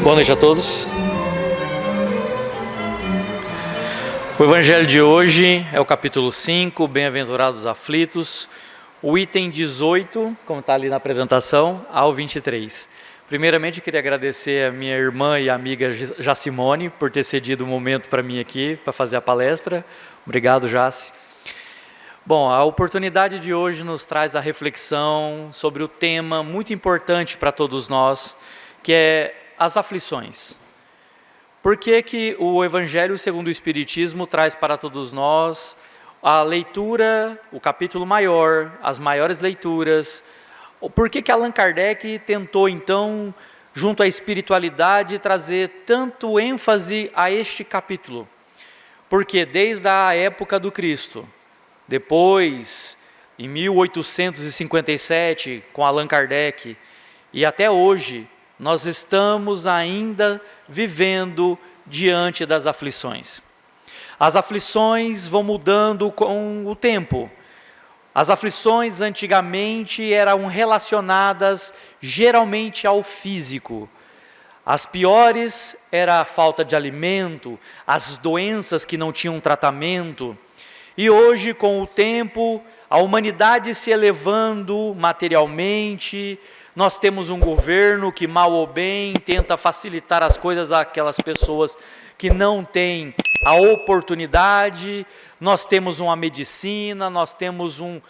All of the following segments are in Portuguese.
Boa noite a todos. O evangelho de hoje é o capítulo 5, Bem-aventurados aflitos, o item 18, como está ali na apresentação, ao 23. Primeiramente, queria agradecer a minha irmã e amiga Jacimone por ter cedido um momento para mim aqui, para fazer a palestra. Obrigado, Jaci. Bom, a oportunidade de hoje nos traz a reflexão sobre o tema muito importante para todos nós, que é as aflições. Por que o Evangelho segundo o Espiritismo traz para todos nós a leitura, o capítulo maior, as maiores leituras? Por que Allan Kardec tentou então, junto à espiritualidade, trazer tanto ênfase a este capítulo? Porque desde a época do Cristo, depois, em 1857, com Allan Kardec, e até hoje, nós estamos ainda vivendo diante das aflições. As aflições vão mudando com o tempo. As aflições antigamente eram relacionadas geralmente ao físico. As piores era a falta de alimento, as doenças que não tinham tratamento. E hoje, com o tempo, a humanidade se elevando materialmente, nós temos um governo que, mal ou bem, tenta facilitar as coisas àquelas pessoas que não têm a oportunidade. Nós temos uma medicina, nós temos um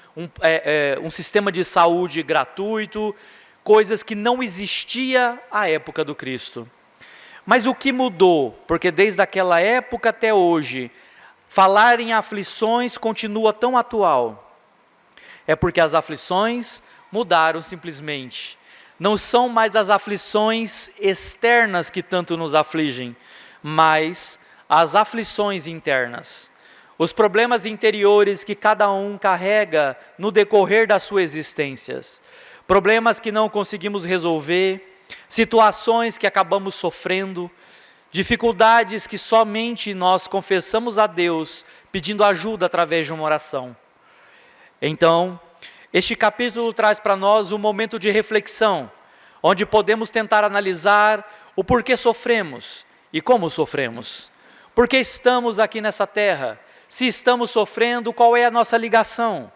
sistema de saúde gratuito, coisas que não existia à época do Cristo. Mas o que mudou? Porque desde aquela época até hoje, falar em aflições continua tão atual. É porque as aflições mudaram simplesmente. Não são mais as aflições externas que tanto nos afligem, mas as aflições internas. Os problemas interiores que cada um carrega no decorrer das suas existências. Problemas que não conseguimos resolver, situações que acabamos sofrendo, dificuldades que somente nós confessamos a Deus, pedindo ajuda através de uma oração. Então, este capítulo traz para nós um momento de reflexão, onde podemos tentar analisar o porquê sofremos e como sofremos. Por que estamos aqui nessa terra? Se estamos sofrendo, qual é a nossa ligação?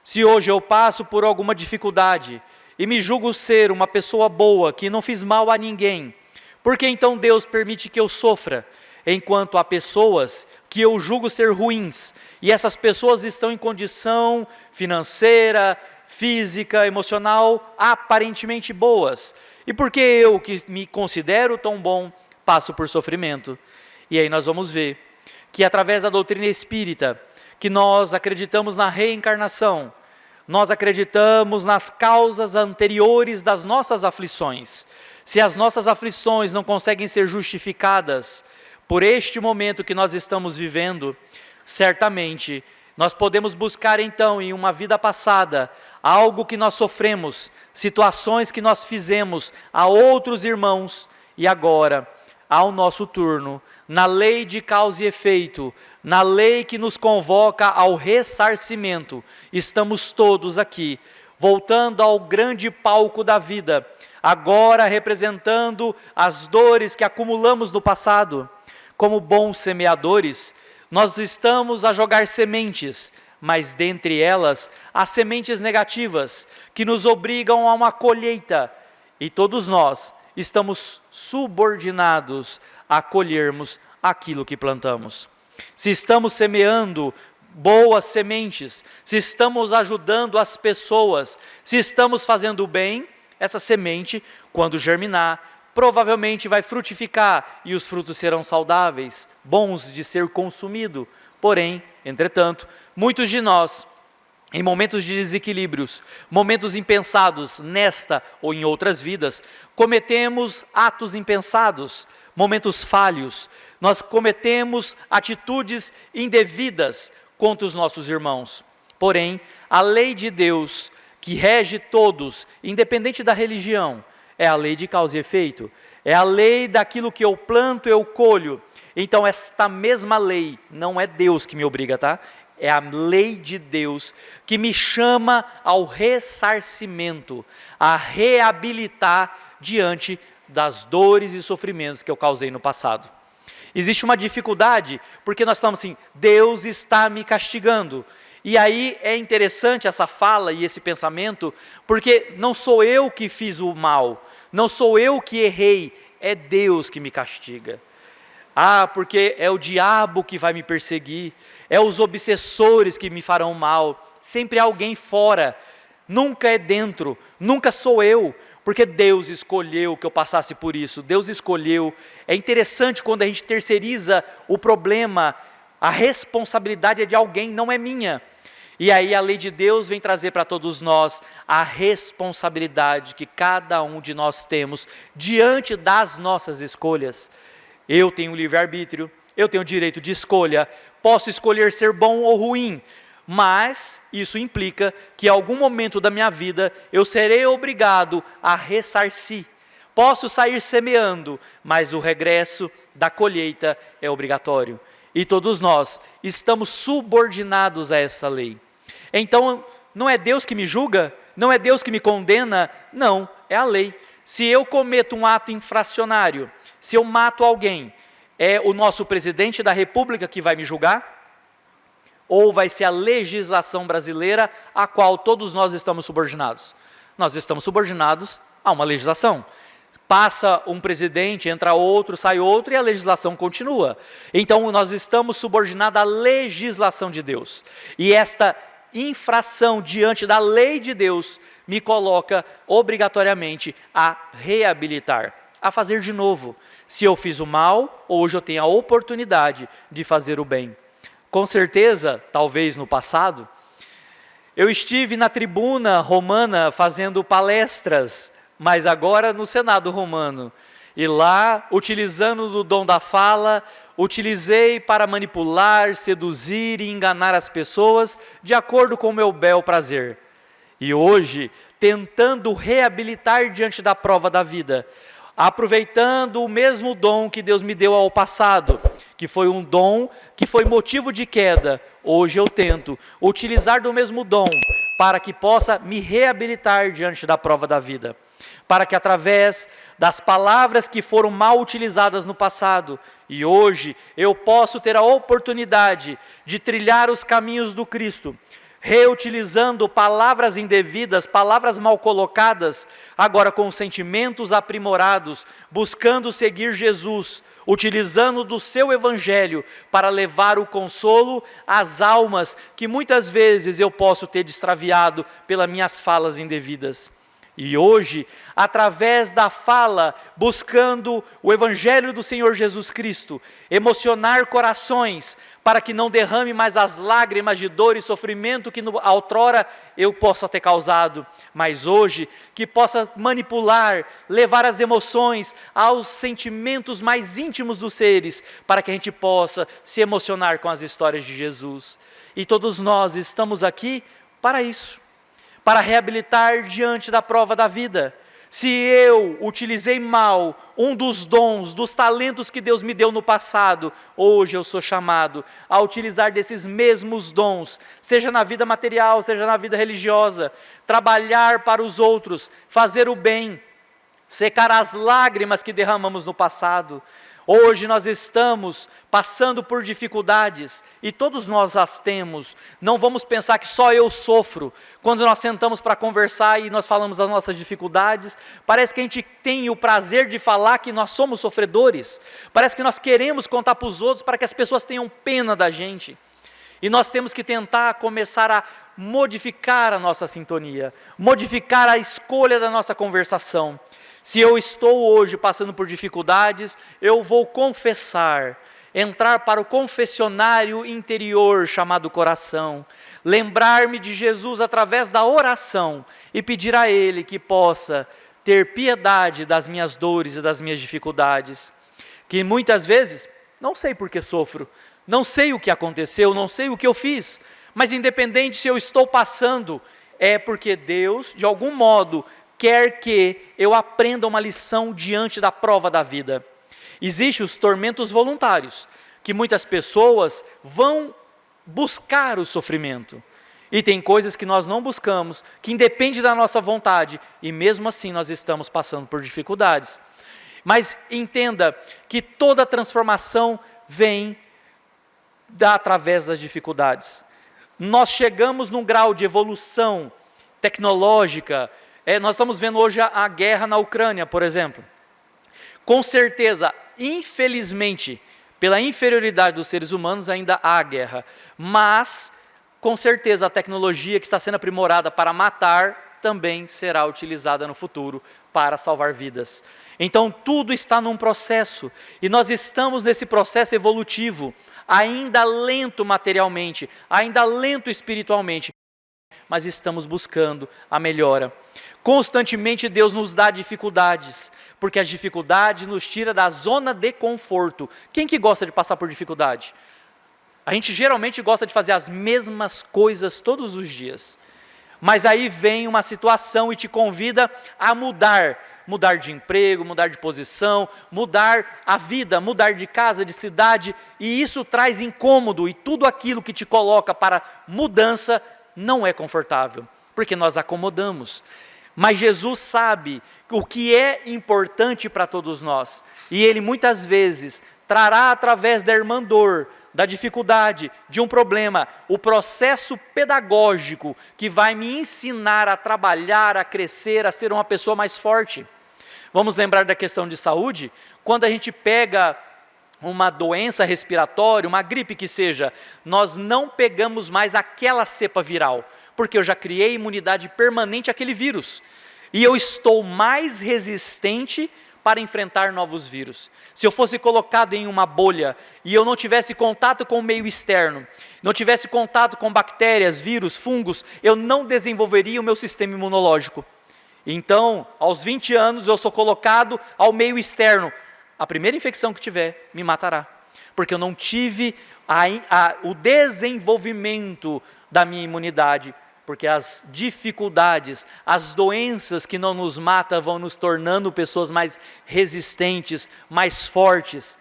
Se hoje eu passo por alguma dificuldade e me julgo ser uma pessoa boa, que não fiz mal a ninguém, por que então Deus permite que eu sofra? Enquanto há pessoas que eu julgo ser ruins, e essas pessoas estão em condição financeira, física, emocional, aparentemente boas. E por que eu, que me considero tão bom, passo por sofrimento? E aí nós vamos ver que através da doutrina espírita, que nós acreditamos na reencarnação, nós acreditamos nas causas anteriores das nossas aflições. Se as nossas aflições não conseguem ser justificadas por este momento que nós estamos vivendo, certamente nós podemos buscar então em uma vida passada algo que nós sofremos, situações que nós fizemos a outros irmãos e agora, ao nosso turno, na lei de causa e efeito, na lei que nos convoca ao ressarcimento, estamos todos aqui, voltando ao grande palco da vida, agora representando as dores que acumulamos no passado. Como bons semeadores, nós estamos a jogar sementes, mas dentre elas, há sementes negativas, que nos obrigam a uma colheita, e todos nós estamos subordinados a colhermos aquilo que plantamos. Se estamos semeando boas sementes, se estamos ajudando as pessoas, se estamos fazendo o bem, essa semente, quando germinar, provavelmente vai frutificar e os frutos serão saudáveis, bons de ser consumido. Porém, entretanto, muitos de nós, em momentos de desequilíbrios, momentos impensados nesta ou em outras vidas, cometemos atos impensados, momentos falhos, nós cometemos atitudes indevidas contra os nossos irmãos. Porém, a lei de Deus, que rege todos, independente da religião, é a lei de causa e efeito, é a lei daquilo que eu planto, eu colho. Então esta mesma lei, não é Deus que me obriga, tá? É a lei de Deus que me chama ao ressarcimento, a reabilitar diante das dores e sofrimentos que eu causei no passado. Existe uma dificuldade, porque nós estamos assim, Deus está me castigando. E aí é interessante essa fala e esse pensamento, porque não sou eu que fiz o mal, não sou eu que errei, é Deus que me castiga. Porque é o diabo que vai me perseguir, é os obsessores que me farão mal, sempre é alguém fora, nunca é dentro, nunca sou eu, porque Deus escolheu que eu passasse por isso, Deus escolheu. É interessante quando a gente terceiriza o problema, a responsabilidade é de alguém, não é minha. E aí a lei de Deus vem trazer para todos nós a responsabilidade que cada um de nós temos diante das nossas escolhas. Eu tenho livre-arbítrio, eu tenho direito de escolha, posso escolher ser bom ou ruim, mas isso implica que em algum momento da minha vida eu serei obrigado a ressarcir. Posso sair semeando, mas o regresso da colheita é obrigatório. E todos nós estamos subordinados a essa lei. Então, não é Deus que me julga? Não é Deus que me condena? Não, é a lei. Se eu cometo um ato infracionário, se eu mato alguém, é o nosso presidente da República que vai me julgar? Ou vai ser a legislação brasileira a qual todos nós estamos subordinados? Nós estamos subordinados a uma legislação. Passa um presidente, entra outro, sai outro e a legislação continua. Então nós estamos subordinados à legislação de Deus. E esta infração diante da lei de Deus me coloca obrigatoriamente a reabilitar, a fazer de novo. Se eu fiz o mal, hoje eu tenho a oportunidade de fazer o bem. Com certeza, talvez no passado, eu estive na tribuna romana fazendo palestras, mas agora no Senado romano. E lá, utilizando do dom da fala, utilizei para manipular, seduzir e enganar as pessoas de acordo com o meu bel prazer. E hoje, tentando reabilitar diante da prova da vida, aproveitando o mesmo dom que Deus me deu ao passado, que foi um dom que foi motivo de queda, hoje eu tento utilizar do mesmo dom para que possa me reabilitar diante da prova da vida, para que através das palavras que foram mal utilizadas no passado, e hoje eu posso ter a oportunidade de trilhar os caminhos do Cristo, reutilizando palavras indevidas, palavras mal colocadas, agora com sentimentos aprimorados, buscando seguir Jesus, utilizando do seu evangelho para levar o consolo às almas que muitas vezes eu posso ter extraviado pelas minhas falas indevidas. E hoje, através da fala, buscando o Evangelho do Senhor Jesus Cristo, emocionar corações, para que não derrame mais as lágrimas de dor e sofrimento que outrora eu possa ter causado, mas hoje, que possa manipular, levar as emoções aos sentimentos mais íntimos dos seres, para que a gente possa se emocionar com as histórias de Jesus. E todos nós estamos aqui para isso, para reabilitar diante da prova da vida. Se eu utilizei mal um dos dons, dos talentos que Deus me deu no passado, hoje eu sou chamado a utilizar desses mesmos dons, seja na vida material, seja na vida religiosa, trabalhar para os outros, fazer o bem, secar as lágrimas que derramamos no passado. Hoje nós estamos passando por dificuldades e todos nós as temos. Não vamos pensar que só eu sofro. Quando nós sentamos para conversar e nós falamos das nossas dificuldades, parece que a gente tem o prazer de falar que nós somos sofredores. Parece que nós queremos contar para os outros para que as pessoas tenham pena da gente. E nós temos que tentar começar a modificar a nossa sintonia, modificar a escolha da nossa conversação. Se eu estou hoje passando por dificuldades, eu vou confessar, entrar para o confessionário interior chamado coração, lembrar-me de Jesus através da oração e pedir a Ele que possa ter piedade das minhas dores e das minhas dificuldades, que muitas vezes não sei por que sofro, não sei o que aconteceu, não sei o que eu fiz, mas independente se eu estou passando, é porque Deus, de algum modo, quer que eu aprenda uma lição diante da prova da vida. Existem os tormentos voluntários, que muitas pessoas vão buscar o sofrimento. E tem coisas que nós não buscamos, que independe da nossa vontade, e mesmo assim nós estamos passando por dificuldades. Mas entenda que toda transformação vem através das dificuldades. Nós chegamos num grau de evolução tecnológica, nós estamos vendo hoje a guerra na Ucrânia, por exemplo. Com certeza, infelizmente, pela inferioridade dos seres humanos, ainda há guerra. Mas, com certeza, a tecnologia que está sendo aprimorada para matar também será utilizada no futuro para salvar vidas. Então, tudo está num processo, e nós estamos nesse processo evolutivo, ainda lento materialmente, ainda lento espiritualmente, mas estamos buscando a melhora. Constantemente Deus nos dá dificuldades, porque as dificuldades nos tiram da zona de conforto. Quem que gosta de passar por dificuldade? A gente geralmente gosta de fazer as mesmas coisas todos os dias. Mas aí vem uma situação e te convida a mudar de emprego, mudar de posição, mudar a vida, mudar de casa, de cidade, e isso traz incômodo, e tudo aquilo que te coloca para mudança não é confortável, porque nós acomodamos. Mas Jesus sabe o que é importante para todos nós, e Ele muitas vezes trará através da irmandor, da dificuldade, de um problema, o processo pedagógico que vai me ensinar a trabalhar, a crescer, a ser uma pessoa mais forte. Vamos lembrar da questão de saúde? Quando a gente pega uma doença respiratória, uma gripe que seja, nós não pegamos mais aquela cepa viral, porque eu já criei imunidade permanente àquele vírus, e eu estou mais resistente para enfrentar novos vírus. Se eu fosse colocado em uma bolha e eu não tivesse contato com o meio externo, não tivesse contato com bactérias, vírus, fungos, eu não desenvolveria o meu sistema imunológico. Então, aos 20 anos eu sou colocado ao meio externo. A primeira infecção que tiver me matará, porque eu não tive o desenvolvimento da minha imunidade, porque as dificuldades, as doenças que não nos matam vão nos tornando pessoas mais resistentes, mais fortes.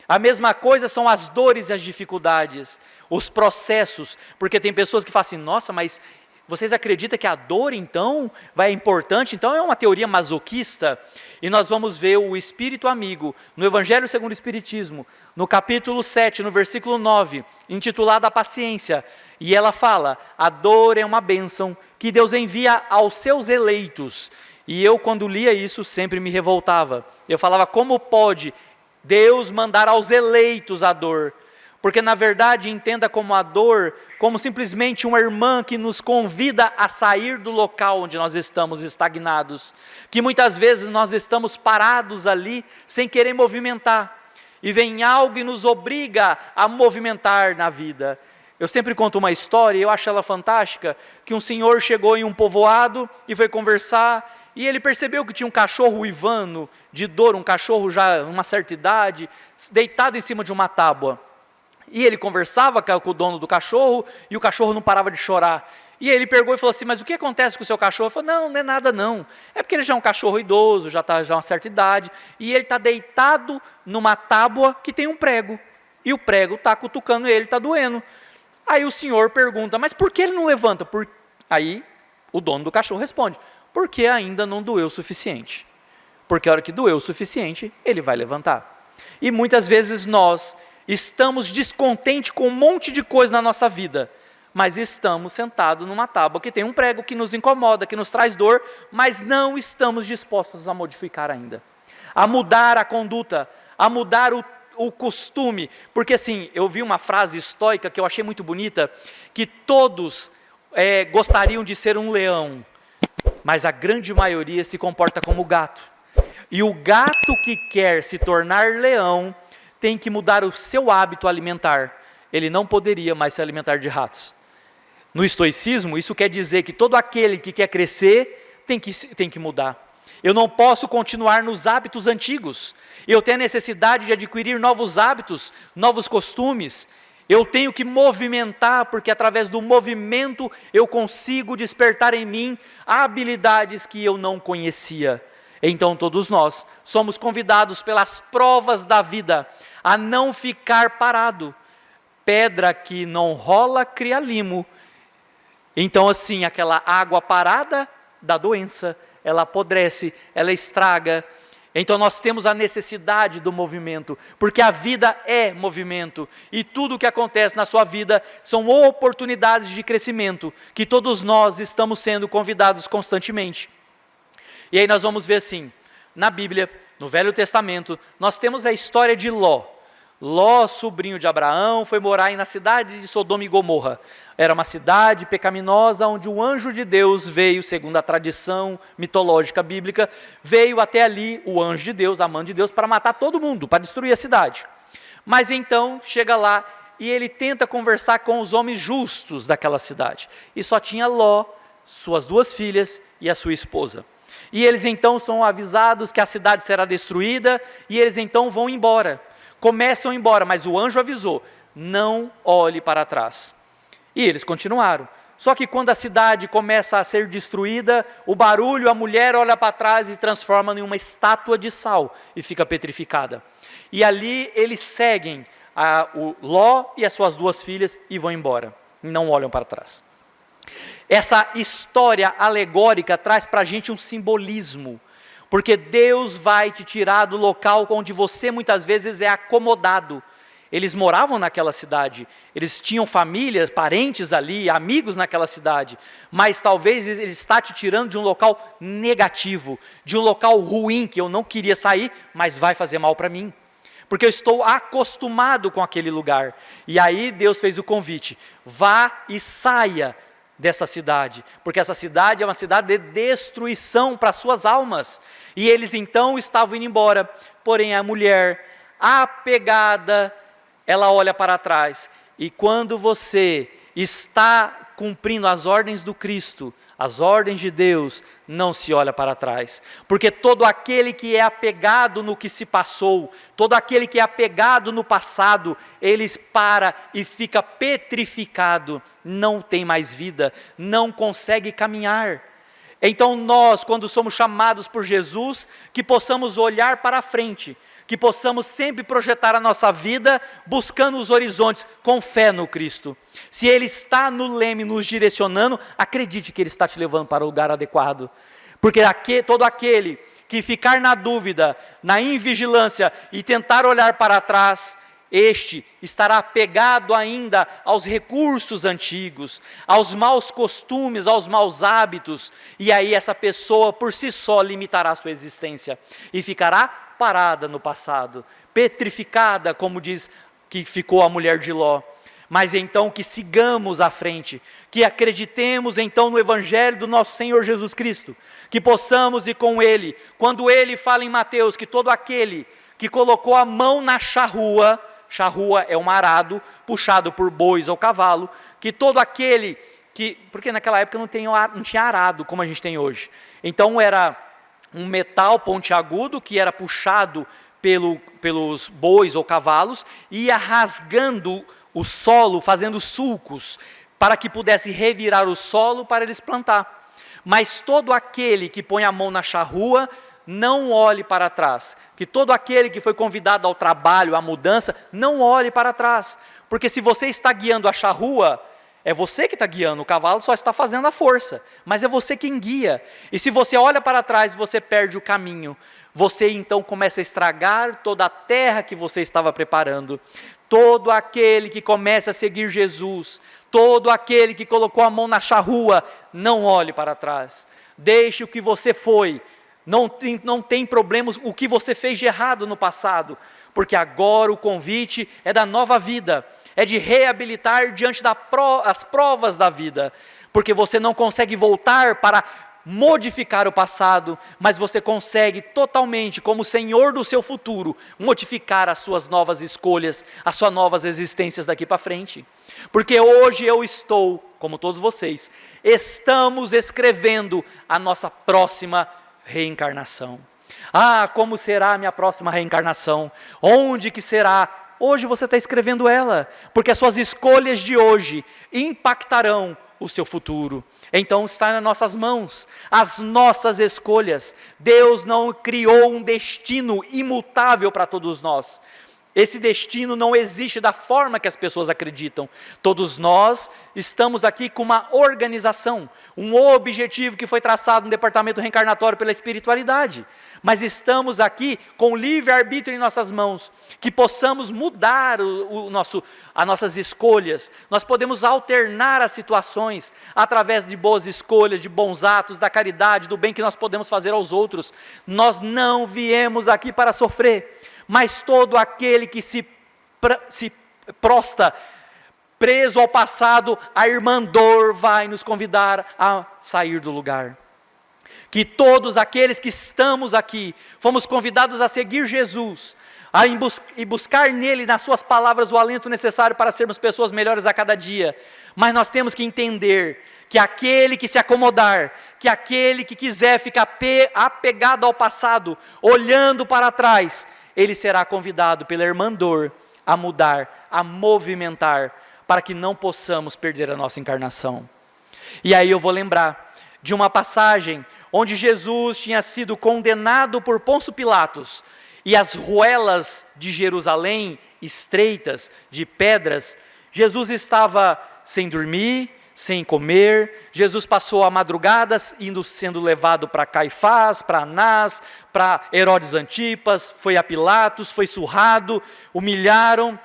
A mesma coisa são as dores e as dificuldades, os processos, porque tem pessoas que falam assim, nossa, mas vocês acreditam que a dor então é importante? Então é uma teoria masoquista? E nós vamos ver o Espírito Amigo, no Evangelho segundo o Espiritismo, no capítulo 7, no versículo 9, intitulado A Paciência. E ela fala, a dor é uma bênção que Deus envia aos seus eleitos. E eu, quando lia isso, sempre me revoltava. Eu falava, como pode Deus mandar aos eleitos a dor? Porque, na verdade, entenda como a dor, como simplesmente uma irmã que nos convida a sair do local onde nós estamos estagnados, que muitas vezes nós estamos parados ali, sem querer movimentar, e vem algo e nos obriga a movimentar na vida. Eu sempre conto uma história, e eu acho ela fantástica, que um senhor chegou em um povoado e foi conversar, e ele percebeu que tinha um cachorro uivando de dor, um cachorro já uma certa idade, deitado em cima de uma tábua. E ele conversava com o dono do cachorro, e o cachorro não parava de chorar. E ele pegou e falou assim, mas o que acontece com o seu cachorro? Ele falou, não é nada não. É porque ele já é um cachorro idoso, já está uma certa idade, e ele está deitado numa tábua que tem um prego. E o prego está cutucando ele, está doendo. Aí o senhor pergunta, mas por que ele não levanta? Aí o dono do cachorro responde, porque ainda não doeu o suficiente. Porque a hora que doeu o suficiente, ele vai levantar. E muitas vezes nós estamos descontentes com um monte de coisa na nossa vida, mas estamos sentados numa tábua que tem um prego que nos incomoda, que nos traz dor, mas não estamos dispostos a modificar ainda, a mudar a conduta, a mudar o costume, porque assim, eu vi uma frase estoica que eu achei muito bonita, que todos gostariam de ser um leão, mas a grande maioria se comporta como gato, e o gato que quer se tornar leão, tem que mudar o seu hábito alimentar, ele não poderia mais se alimentar de ratos. No estoicismo, isso quer dizer que todo aquele que quer crescer, tem que mudar. Eu não posso continuar nos hábitos antigos, eu tenho a necessidade de adquirir novos hábitos, novos costumes, eu tenho que movimentar, porque através do movimento eu consigo despertar em mim habilidades que eu não conhecia. Então todos nós somos convidados pelas provas da vida a não ficar parado. Pedra que não rola cria limo. Então assim, aquela água parada dá doença, ela apodrece, ela estraga. Então nós temos a necessidade do movimento, porque a vida é movimento, e tudo o que acontece na sua vida são oportunidades de crescimento, que todos nós estamos sendo convidados constantemente. E aí nós vamos ver assim, na Bíblia, no Velho Testamento, nós temos a história de Ló. Ló, sobrinho de Abraão, foi morar na cidade de Sodoma e Gomorra. Era uma cidade pecaminosa onde o anjo de Deus veio, segundo a tradição mitológica bíblica, veio até ali o anjo de Deus, a mão de Deus, para matar todo mundo, para destruir a cidade. Mas então chega lá e ele tenta conversar com os homens justos daquela cidade. E só tinha Ló, suas 2 filhas e a sua esposa. E eles então são avisados que a cidade será destruída e eles então vão embora. Começam a ir embora, mas o anjo avisou, não olhe para trás. E eles continuaram. Só que quando a cidade começa a ser destruída, o barulho, a mulher olha para trás e transforma em uma estátua de sal e fica petrificada. E ali eles seguem o Ló e as suas 2 filhas e vão embora, não olham para trás. Essa história alegórica traz para a gente um simbolismo, porque Deus vai te tirar do local onde você muitas vezes é acomodado. Eles moravam naquela cidade, eles tinham famílias, parentes ali, amigos naquela cidade, mas talvez Ele está te tirando de um local negativo, de um local ruim, que eu não queria sair, mas vai fazer mal para mim, porque eu estou acostumado com aquele lugar. E aí Deus fez o convite, vá e saia dessa cidade, porque essa cidade é uma cidade de destruição para suas almas. E eles então estavam indo embora, porém a mulher, apegada, ela olha para trás. E quando você está cumprindo as ordens do Cristo, as ordens de Deus, não se olha para trás, porque todo aquele que é apegado no que se passou, todo aquele que é apegado no passado, ele para e fica petrificado, não tem mais vida, não consegue caminhar. Então nós, quando somos chamados por Jesus, que possamos olhar para a frente, que possamos sempre projetar a nossa vida buscando os horizontes com fé no Cristo. Se Ele está no leme nos direcionando, acredite que Ele está te levando para o lugar adequado. Porque todo aquele que ficar na dúvida, na invigilância e tentar olhar para trás, este estará apegado ainda aos recursos antigos, aos maus costumes, aos maus hábitos, e aí essa pessoa por si só limitará a sua existência e ficará parada no passado, petrificada, como diz que ficou a mulher de Ló. Mas então que sigamos à frente, que acreditemos então no Evangelho do nosso Senhor Jesus Cristo, que possamos ir com Ele, quando Ele fala em Mateus que todo aquele que colocou a mão na charrua é um arado puxado por bois ou cavalo, que todo aquele que, porque naquela época não tinha arado como a gente tem hoje, então era um metal pontiagudo que era puxado pelos bois ou cavalos, e ia rasgando o solo, fazendo sulcos, para que pudesse revirar o solo para eles plantar. Mas todo aquele que põe a mão na charrua, não olhe para trás. Que todo aquele que foi convidado ao trabalho, à mudança, não olhe para trás. Porque se você está guiando a charrua, é você que está guiando, o cavalo só está fazendo a força, mas é você quem guia. E se você olha para trás, você perde o caminho. Você então começa a estragar toda a terra que você estava preparando. Todo aquele que começa a seguir Jesus, todo aquele que colocou a mão na charrua, não olhe para trás. Deixe o que você foi, não tem problemas o que você fez de errado no passado, porque agora o convite é da nova vida, é de reabilitar diante das provas da vida, porque você não consegue voltar para modificar o passado, mas você consegue totalmente, como Senhor do seu futuro, modificar as suas novas escolhas, as suas novas existências daqui para frente. Porque hoje eu estou, como todos vocês, estamos escrevendo a nossa próxima reencarnação. Ah, como será a minha próxima reencarnação? Onde que será? Hoje você está escrevendo ela, porque as suas escolhas de hoje impactarão o seu futuro. Então está nas nossas mãos, as nossas escolhas. Deus não criou um destino imutável para todos nós. Esse destino não existe da forma que as pessoas acreditam. Todos nós estamos aqui com uma organização, um objetivo que foi traçado no departamento reencarnatório pela espiritualidade. mas estamos aqui com o livre-arbítrio em nossas mãos, que possamos mudar as nossas escolhas. Nós podemos alternar as situações através de boas escolhas, de bons atos, da caridade, do bem que nós podemos fazer aos outros. Nós não viemos aqui para sofrer, mas todo aquele que se prostra preso ao passado, a irmã dor vai nos convidar a sair do lugar. Que todos aqueles que estamos aqui, fomos convidados a seguir Jesus, e buscar nele, nas suas palavras, o alento necessário para sermos pessoas melhores a cada dia. Mas nós temos que entender que aquele que se acomodar, que aquele que quiser ficar apegado ao passado, olhando para trás, ele será convidado pela irmã dor a mudar, a movimentar, para que não possamos perder a nossa encarnação. E aí eu vou lembrar de uma passagem onde Jesus tinha sido condenado por Pôncio Pilatos, e as ruelas de Jerusalém, estreitas, de pedras, Jesus estava sem dormir, sem comer. Jesus passou a madrugadas sendo levado para Caifás, para Anás, para Herodes Antipas, foi a Pilatos, foi surrado, humilharam,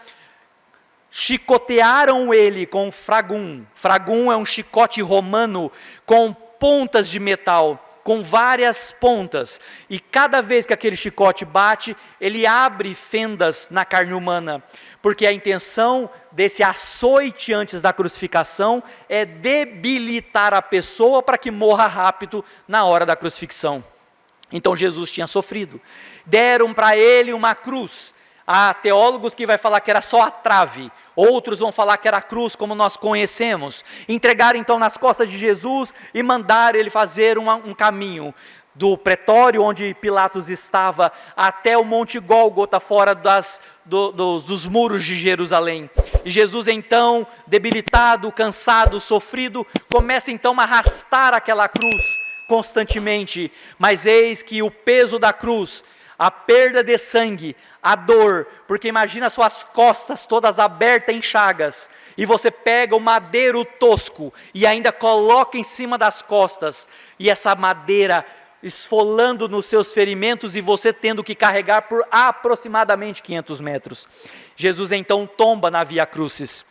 chicotearam ele com fragum. Fragum é um chicote romano com pontas de metal, com várias pontas, e cada vez que aquele chicote bate, ele abre fendas na carne humana, porque a intenção desse açoite antes da crucificação é debilitar a pessoa para que morra rápido na hora da crucifixão. Então Jesus tinha sofrido. Deram para ele uma cruz. Há teólogos que vai falar que era só a trave, outros vão falar que era a cruz como nós conhecemos. Entregaram então nas costas de Jesus e mandaram ele fazer um caminho do pretório onde Pilatos estava até o Monte Gólgota, fora dos muros de Jerusalém. E Jesus então, debilitado, cansado, sofrido, começa então a arrastar aquela cruz constantemente. Mas eis que o peso da cruz, a perda de sangue, a dor, porque imagina suas costas todas abertas em chagas, e você pega o madeiro tosco e ainda coloca em cima das costas, e essa madeira esfolando nos seus ferimentos e você tendo que carregar por aproximadamente 500 metros. Jesus então tomba na Via Crucis.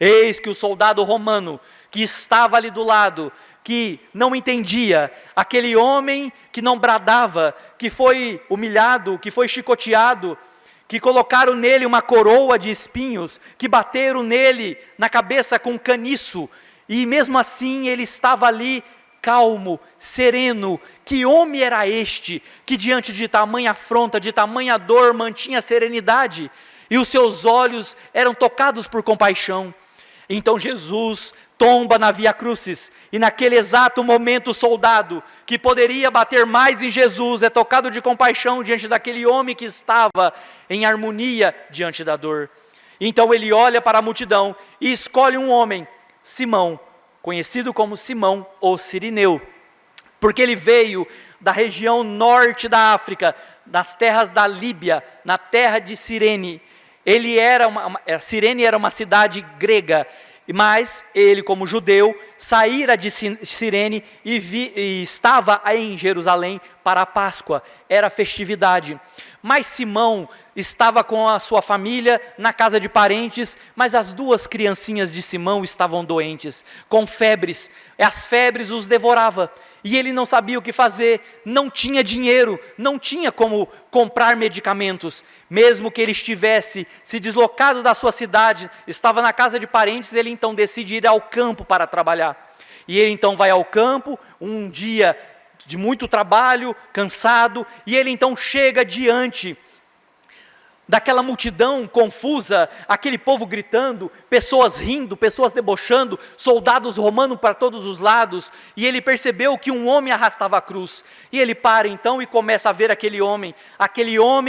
Eis que o soldado romano que estava ali do lado, que não entendia, aquele homem que não bradava, que foi humilhado, que foi chicoteado, que colocaram nele uma coroa de espinhos, que bateram nele na cabeça com caniço, e mesmo assim ele estava ali calmo, sereno. Que homem era este, que diante de tamanha afronta, de tamanha dor, mantinha serenidade, e os seus olhos eram tocados por compaixão? Então Jesus tomba na Via Crucis, e naquele exato momento o soldado, que poderia bater mais em Jesus, é tocado de compaixão diante daquele homem que estava em harmonia diante da dor. Então ele olha para a multidão e escolhe um homem, Simão, conhecido como Simão o Cirineu, porque ele veio da região norte da África, das terras da Líbia, na terra de Cirene. Cirene era uma cidade grega, mas ele, como judeu, saíra de Cirene e estava em Jerusalém para a Páscoa, era festividade. Mas Simão estava com a sua família na casa de parentes, mas as duas criancinhas de Simão estavam doentes, com febres, as febres os devoravam, e ele não sabia o que fazer, não tinha dinheiro, não tinha como comprar medicamentos, mesmo que ele estivesse se deslocado da sua cidade, estava na casa de parentes, ele então decide ir ao campo para trabalhar, e ele então vai ao campo, um dia de muito trabalho, cansado, e ele então chega diante daquela multidão confusa, aquele povo gritando, pessoas rindo, pessoas debochando, soldados romanos para todos os lados, e ele percebeu que um homem arrastava a cruz, e ele para então e começa a ver aquele homem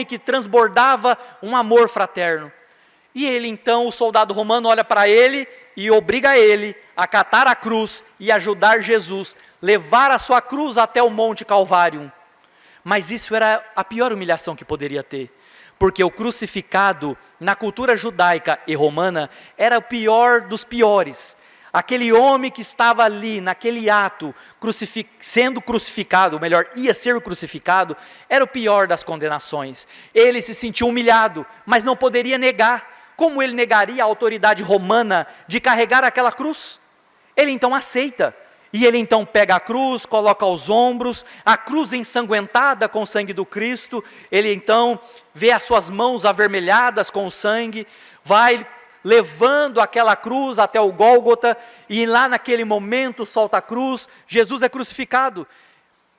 que transbordava um amor fraterno, e ele então, o soldado romano olha para ele, e obriga ele a catar a cruz, e ajudar Jesus, levar a sua cruz até o Monte Calvário. Mas isso era a pior humilhação que poderia ter, porque o crucificado, na cultura judaica e romana, era o pior dos piores. Aquele homem que estava ali, naquele ato, sendo crucificado, ou melhor, ia ser crucificado, era o pior das condenações. Ele se sentiu humilhado, mas não poderia negar. Como ele negaria a autoridade romana de carregar aquela cruz? Ele então aceita. E ele então pega a cruz, coloca aos ombros, a cruz ensanguentada com o sangue do Cristo. Ele então vê as suas mãos avermelhadas com o sangue, vai levando aquela cruz até o Gólgota, e lá naquele momento solta a cruz, Jesus é crucificado,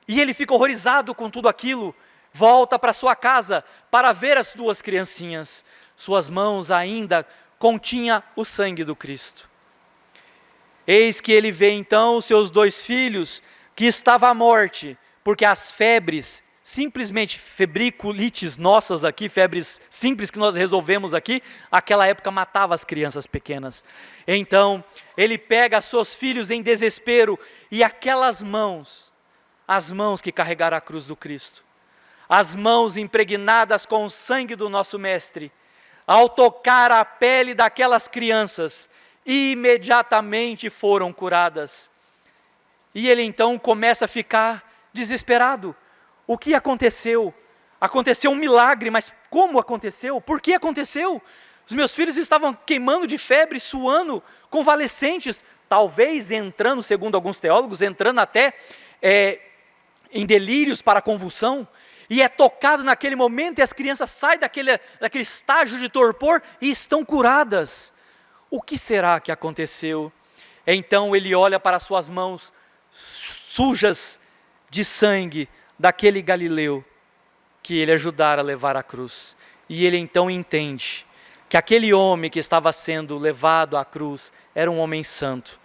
e ele fica horrorizado com tudo aquilo, volta para sua casa, para ver as duas criancinhas, suas mãos ainda continham o sangue do Cristo. Eis que ele vê então os seus 2 filhos, que estavam à morte, porque as febres, simplesmente febriculites nossas aqui, febres simples que nós resolvemos aqui, aquela época matava as crianças pequenas. Então, ele pega seus filhos em desespero, e aquelas mãos, as mãos que carregaram a cruz do Cristo, as mãos impregnadas com o sangue do nosso Mestre, ao tocar a pele daquelas crianças, imediatamente foram curadas. E ele então começa a ficar desesperado. O que aconteceu? Aconteceu um milagre, mas como aconteceu? Por que aconteceu? Os meus filhos estavam queimando de febre, suando, convalescentes, talvez entrando, segundo alguns teólogos, entrando até em delírios para convulsão, e é tocado naquele momento, e as crianças saem daquele estágio de torpor e estão curadas. O que será que aconteceu? Então ele olha para suas mãos sujas de sangue daquele Galileu que ele ajudara a levar a cruz. E ele então entende que aquele homem que estava sendo levado à cruz era um homem santo,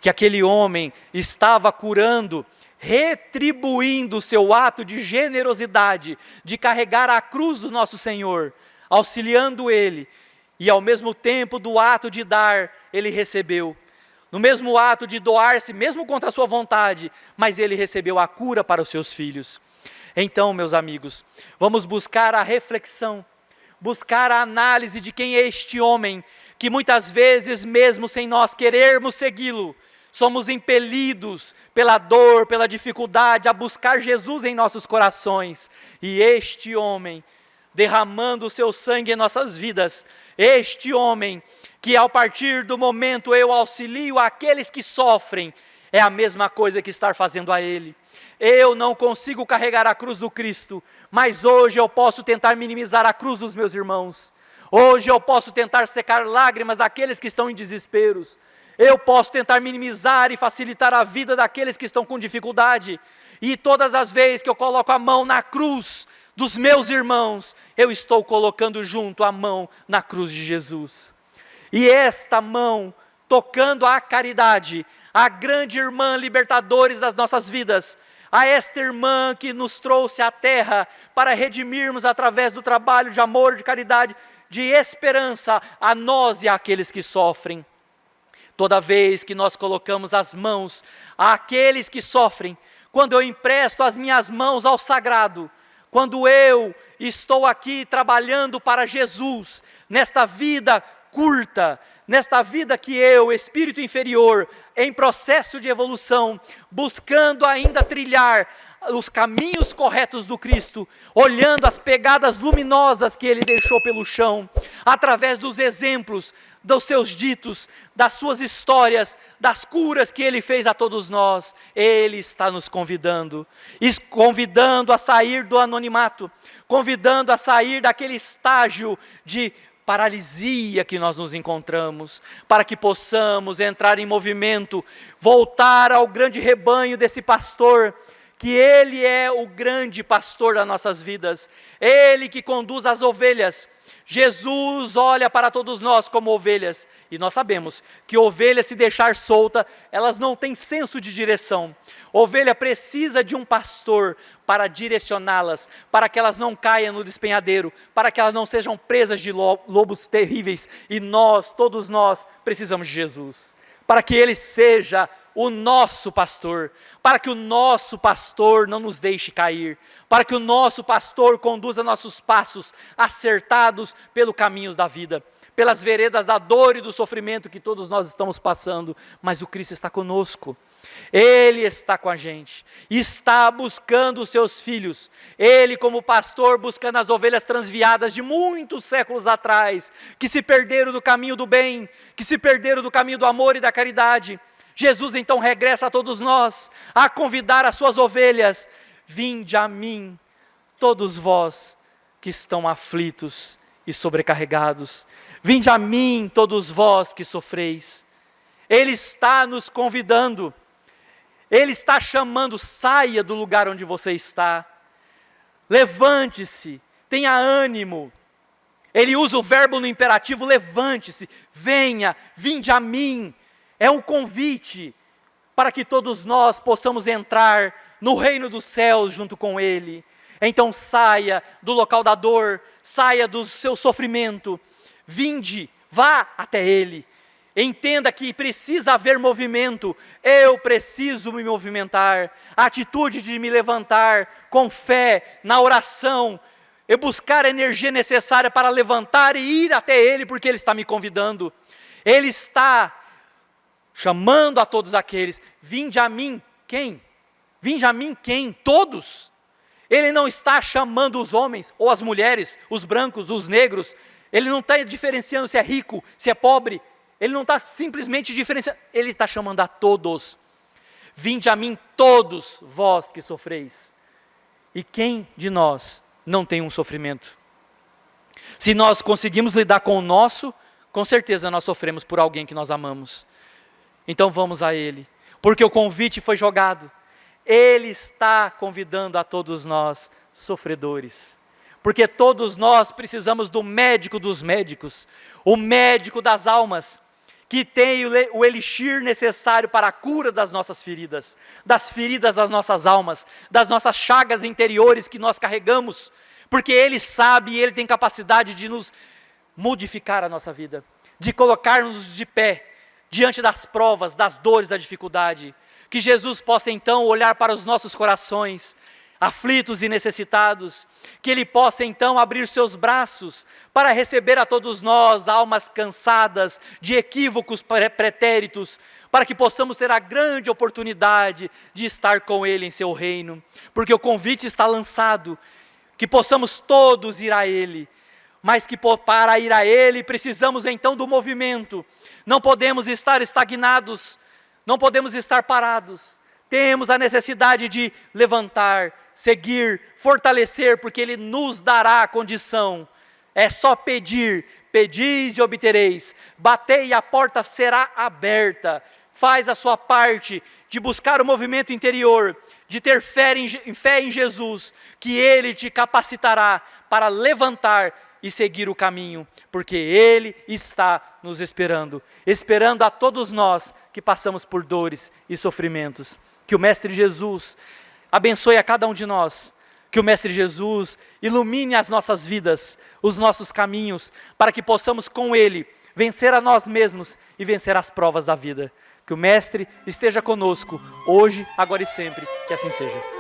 que aquele homem estava curando, retribuindo o seu ato de generosidade, de carregar a cruz do nosso Senhor, auxiliando ele, e ao mesmo tempo do ato de dar, ele recebeu. No mesmo ato de doar-se, mesmo contra a sua vontade, mas ele recebeu a cura para os seus filhos. Então, meus amigos, vamos buscar a reflexão, buscar a análise de quem é este homem, que muitas vezes, mesmo sem nós querermos segui-lo, somos impelidos pela dor, pela dificuldade, a buscar Jesus em nossos corações. E este homem, derramando o seu sangue em nossas vidas, este homem, que ao partir do momento eu auxilio aqueles que sofrem, é a mesma coisa que estar fazendo a ele. Eu não consigo carregar a cruz do Cristo, mas hoje eu posso tentar minimizar a cruz dos meus irmãos. Hoje eu posso tentar secar lágrimas daqueles que estão em desesperos. Eu posso tentar minimizar e facilitar a vida daqueles que estão com dificuldade. E todas as vezes que eu coloco a mão na cruz dos meus irmãos, eu estou colocando junto a mão na cruz de Jesus. E esta mão, tocando a caridade, a grande irmã libertadores das nossas vidas, a esta irmã que nos trouxe à terra para redimirmos através do trabalho de amor, de caridade, de esperança a nós e àqueles que sofrem. Toda vez que nós colocamos as mãos àqueles que sofrem, quando eu empresto as minhas mãos ao sagrado, quando eu estou aqui trabalhando para Jesus, nesta vida curta, nesta vida que eu, espírito inferior, em processo de evolução, buscando ainda trilhar os caminhos corretos do Cristo, olhando as pegadas luminosas que Ele deixou pelo chão, através dos exemplos, dos seus ditos, das suas histórias, das curas que Ele fez a todos nós, Ele está nos convidando a sair do anonimato, convidando a sair daquele estágio de paralisia que nós nos encontramos, para que possamos entrar em movimento, voltar ao grande rebanho desse pastor, que Ele é o grande pastor das nossas vidas, Ele que conduz as ovelhas. Jesus olha para todos nós como ovelhas, e nós sabemos que ovelha, se deixar solta, elas não têm senso de direção. Ovelha precisa de um pastor para direcioná-las, para que elas não caiam no despenhadeiro, para que elas não sejam presas de lobos terríveis, e nós, todos nós, precisamos de Jesus, para que Ele seja o nosso pastor, para que o nosso pastor não nos deixe cair, para que o nosso pastor conduza nossos passos acertados pelo caminhos da vida, pelas veredas da dor e do sofrimento que todos nós estamos passando, mas o Cristo está conosco. Ele está com a gente, está buscando os seus filhos. Ele, como pastor, buscando as ovelhas transviadas de muitos séculos atrás, que se perderam do caminho do bem, que se perderam do caminho do amor e da caridade. Jesus então regressa a todos nós, a convidar as suas ovelhas: vinde a mim, todos vós que estão aflitos e sobrecarregados. Vinde a mim, todos vós que sofreis. Ele está nos convidando. Ele está chamando: saia do lugar onde você está. Levante-se, tenha ânimo. Ele usa o verbo no imperativo: levante-se, venha, vinde a mim. É um convite para que todos nós possamos entrar no reino dos céus junto com Ele. Então saia do local da dor, saia do seu sofrimento, vinde, vá até Ele. Entenda que precisa haver movimento, eu preciso me movimentar, a atitude de me levantar com fé, na oração, eu buscar a energia necessária para levantar e ir até Ele, porque Ele está me convidando. Ele está chamando a todos aqueles: vinde a mim. Quem? Vinde a mim quem? Todos. Ele não está chamando os homens ou as mulheres, os brancos, os negros. Ele não está diferenciando se é rico, se é pobre. Ele não está simplesmente diferenciando. Ele está chamando a todos. Vinde a mim todos vós que sofreis. E quem de nós não tem um sofrimento? Se nós conseguimos lidar com o nosso, com certeza nós sofremos por alguém que nós amamos. Então vamos a Ele, porque o convite foi jogado. Ele está convidando a todos nós, sofredores, porque todos nós precisamos do médico dos médicos, o médico das almas, que tem o elixir necessário para a cura das nossas feridas, das feridas das nossas almas, das nossas chagas interiores que nós carregamos, porque Ele sabe e Ele tem capacidade de nos modificar a nossa vida, de colocar-nos de pé, diante das provas, das dores, da dificuldade. Que Jesus possa então olhar para os nossos corações, aflitos e necessitados, que Ele possa então abrir seus braços para receber a todos nós, almas cansadas de equívocos pretéritos, para que possamos ter a grande oportunidade de estar com Ele em seu reino, porque o convite está lançado, que possamos todos ir a Ele, mas que para ir a Ele precisamos então do movimento. Não podemos estar estagnados, não podemos estar parados, temos a necessidade de levantar, seguir, fortalecer, porque Ele nos dará a condição. É só pedir, pedis e obtereis, batei e a porta será aberta. Faz a sua parte de buscar o movimento interior, de ter fé em Jesus, que Ele te capacitará para levantar e seguir o caminho, porque Ele está nos esperando a todos nós que passamos por dores e sofrimentos. Que o Mestre Jesus abençoe a cada um de nós, que o Mestre Jesus ilumine as nossas vidas, os nossos caminhos, para que possamos com Ele vencer a nós mesmos e vencer as provas da vida. Que o Mestre esteja conosco, hoje, agora e sempre, que assim seja.